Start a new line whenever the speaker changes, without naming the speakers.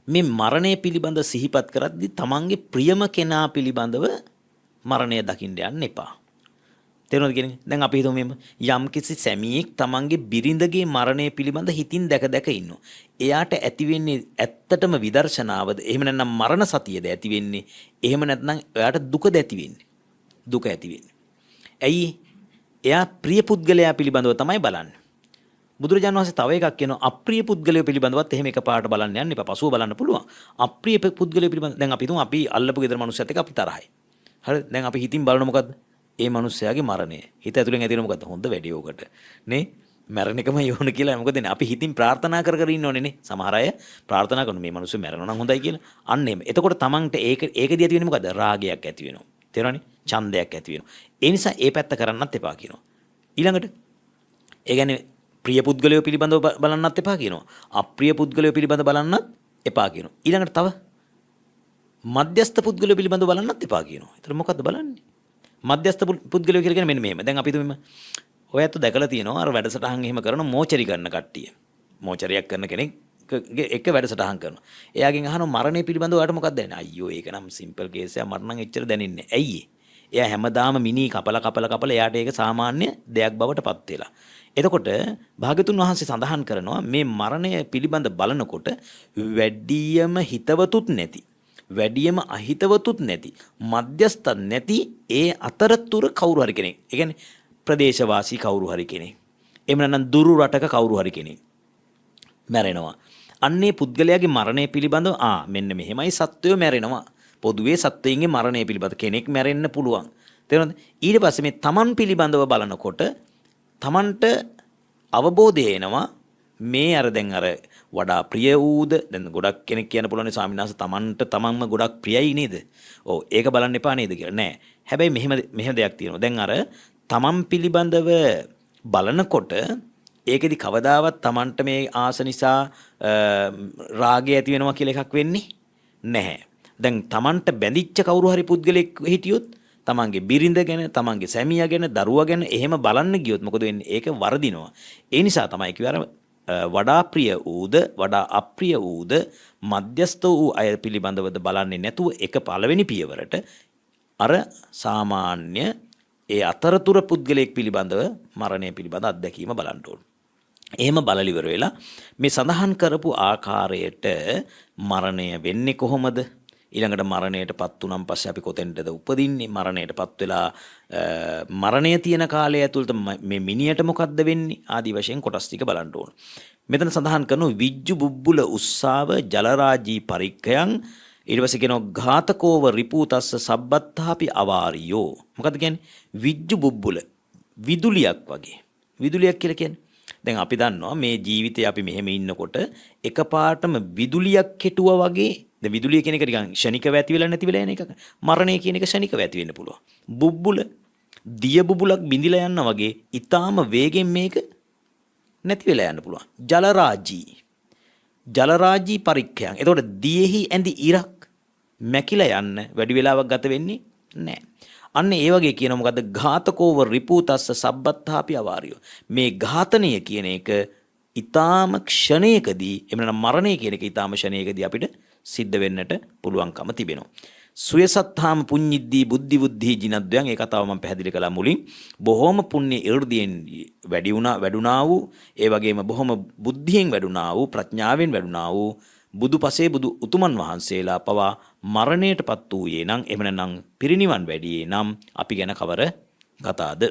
මේ මරණය පිළිබඳ සිහිපත් කරද්දී තමන්ගේ ප්‍රියම කෙනා පිළිබඳව මරණය දකින්න යන්න එපා. තේරුණාද කියන්නේ? දැන් අපි හිතමු මෙහෙම යම්කිසි සැමියෙක් තමන්ගේ බිරිඳගේ මරණය පිළිබඳ හිතින් දැක දැක ඉන්නවා. එයාට ඇති වෙන්නේ ඇත්තටම විදර්ශනාවද? එහෙම නැත්නම් මරණ සතියද ඇති වෙන්නේ? එහෙම නැත්නම් එයාට දුකද ඇති වෙන්නේ? දුක ඇති වෙන්නේ. ඇයි? එයා ප්‍රිය පුද්ගලයා පිළිබඳව තමයි බලන්නේ. බුදුරජාණන් වහන්සේ තව එකක් කියනවා අප්‍රිය පුද්ගලයෝ පිළිබඳවත් එහෙම එකපාරට බලන්න යන්න එපා. පසුව බලන්න පුළුවන්. අප්‍රිය පුද්ගලයෝ පිළිබඳ දැන් අපි හිතමු අපි අල්ලපු ගෙදර මිනිස්සුත් එක්ක අපි තරහයි. හරි දැන් අපි හිතින් බලන මොකද්ද? ඒ මිනිස්යාගේ මරණය. හිත ඇතුලෙන් ඇති වෙන මොකද්ද? හොඳ වැඩි ඕකට. නේ? මැරෙන එකම යෝන කියලා මොකද නේ? අපි හිතින් ප්‍රාර්ථනා කර කර ඉන්න ඕනේ නේ. සමහර අය ප්‍රාර්ථනා කරන මේ මිනිස්සු මැරෙනවා නම් හොඳයි කියලා. අන්න එහෙම. එතකොට තමන්ට ඒකදී ඇති වෙන්නේ මොකද්ද? රාගයක් ඇති වෙනවා. තේරෙනවනේ? ඡන්දයක් ඇති වෙනවා. ඒ නිසා ඒ පැත්ත කරන්නත් එපා කියනවා. ඊළඟට ඒ කියන්නේ ප්‍රිය පුද්ගලයෝ පිළිබඳව බලන්නත් එපා කියනවා. අප්‍රිය පුද්ගලයෝ පිළිබඳව බලන්නත් එපා කියනවා. ඊළඟට තව මධ්‍යස්ථ පුද්ගලයෝ පිළිබඳව බලන්නත් එපා කියනවා. ඒතර මොකද්ද බලන්නේ? මධ්‍යස්ථ පුද්ගලයෝ කියලා කියන්නේ මෙන්න මෙහෙම. දැන් අපි හිතමු ඔයත් දැකලා තියෙනවා අර වැඩසටහන් එහෙම කරන මෝචරි ගන්න කට්ටිය. මෝචරියක් කරන කෙනෙක් එක වැඩසටහන් කරනවා. එයාගෙන් අහනවා මරණය පිළිබඳව ඔයාලට මොකක්ද දැනෙන්නේ? අයියෝ ඒක නම් සිම්පල් කේස් එකක් මට නම් එච්චර දැනෙන්නේ නැහැ. ඇයි එයා හැමදාම මිනි කපල එයාට ඒක සාමාන්‍ය දෙයක් බවට පත් වෙලා. එතකොට භාග්‍යතුන් වහන්සේ සඳහන් කරනවා මේ මරණය පිළිබඳ බලනකොට වැඩියම හිතවතුත් නැති වැඩියම අහිතවතුත් නැති මධ්‍යස්ථ නැති ඒ අතරතුර කවුරු හරි කෙනෙක්. ඒ කියන්නේ ප්‍රදේශවාසී කවුරු හරි කෙනෙක්. එහෙම නැත්නම් දුරු රටක කවුරු හරි කෙනෙක් මැරෙනවා. අන්නේ පුද්ගලයාගේ මරණය පිළිබඳව මෙන්න මෙහෙමයි සත්වයෝ මැරෙනවා. පොදුවේ සත්වයින්ගේ මරණය පිළිබඳ කෙනෙක් මැරෙන්න පුළුවන්. තේරුණාද? ඊට පස්සේ මේ තමන් පිළිබඳව බලනකොට තමන්ට අවබෝධය එනවා මේ අර දැන් අර වඩා ප්‍රිය වූද දැන් ගොඩක් කෙනෙක් කියන්න පුළුවන් ස්වාමීන් වහන්සේ තමන්ට තමන්ම ගොඩක් ප්‍රියයි නේද? ඔව් ඒක බලන්න එපා නේද කියලා. නෑ. හැබැයි මෙහෙම දෙයක් තියෙනවා. දැන් අර තමන් පිළිබඳව බලනකොට ඒකෙදි කවදාවත් තමන්ට මේ ආස නිසා රාගය ඇති වෙනවා කියලා එකක් වෙන්නේ නැහැ. දැන් තමන්ට බැඳිච්ච කවුරු හරි පුද්ගලෙක් හිටියොත් තමන්ගේ බිරිඳ ගැන, තමන්ගේ සැමියා ගැන, දරුවා ගැන එහෙම බලන්න ගියොත් මොකද වෙන්නේ? ඒක වරදිනවා. ඒ නිසා තමයි කිව්වේ වඩා ප්‍රිය ඌද, වඩා අප්‍රිය ඌද, මධ්‍යස්ථ වූ අය පිළිබඳවද බලන්නේ නැතුව එක පළවෙනි පියවරට අර සාමාන්‍ය ඒ අතරතුර පුද්ගලයෙක් පිළිබඳව මරණය පිළිබඳ අත්දැකීම බලන්න ඕන. එහෙම බලලි ඉවර වෙලා මේ සඳහන් කරපු ආකාරයට මරණය වෙන්නේ කොහොමද? ඊළඟට මරණයටපත් වුණාන් පස්සේ අපි කොතෙන්ද උපදින්නේ? මරණයටපත් වෙලා මරණය තියෙන කාලය ඇතුළත මේ මිනියට මොකද්ද වෙන්නේ? ආදි වශයෙන් කොටස් ටික බලන්න ඕන. මෙතන සඳහන් කරනවා විජ්ජු බුබ්බුල උස්සාව ජලරාජී පරික්ඛයන් ඊට පස්සේ කියනවා ඝාතකෝව රිපූතස්ස සබ්බත්තාපි අවාරියෝ. මොකද්ද කියන්නේ? විජ්ජු බුබ්බුල විදුලියක් වගේ. විදුලියක් කියලා කියන්නේ දැන් අපි දන්නවා මේ ජීවිතේ අපි මෙහෙම ඉන්නකොට එකපාරටම විදුලියක් කෙටුවා වගේ දැන් විදුලිය කියන එක නිකන් ෂණිකව ඇති වෙලා නැති වෙලා යන එකක්. මරණය කියන එක ෂණිකව ඇති වෙන්න පුළුවන්. බුබ්බුල දිය බුබුලක් බිඳිලා යනවා වගේ ඊටාම වේගෙන් මේක නැති වෙලා යන්න පුළුවන්. ජලරාජී පරික්ඛයන්. එතකොට දියෙහි ඇඳි ඉරක් මැකිලා යන්න වැඩි වෙලාවක් ගත වෙන්නේ නැහැ. අන්න ඒ වගේ කියන මොකද්ද? ඝාතකෝව රිපූතස්ස සබ්බත්තාපි අවාරියෝ. මේ ඝාතනය කියන එක ඊටාම ක්ෂණයකදී එහෙම නැත්නම් මරණය කියන එක ඊටාම ක්ෂණයකදී අපිට සිද්ධ වෙන්නට පුළුවන්කම තිබෙනවා. සුයසත්තාම පුඤ්ඤිද්දී බුද්ධි බුද්ධි ජිනද්වයන් ඒ කතාව මම පැහැදිලි කළා මුලින්. බොහොම පුණ්‍ය 이르දියෙන් වැඩුණා වූ ඒ වගේම බොහොම බුද්ධියෙන් වැඩුණා වූ ප්‍රඥාවෙන් වැඩුණා වූ බුදුපසේ බුදු උතුමන් වහන්සේලා පවා මරණයටපත් වූයේ නම් එහෙම නැත්නම් පිරිනිවන් වැඩියේ නම් අපි ගැන කවර කතාද?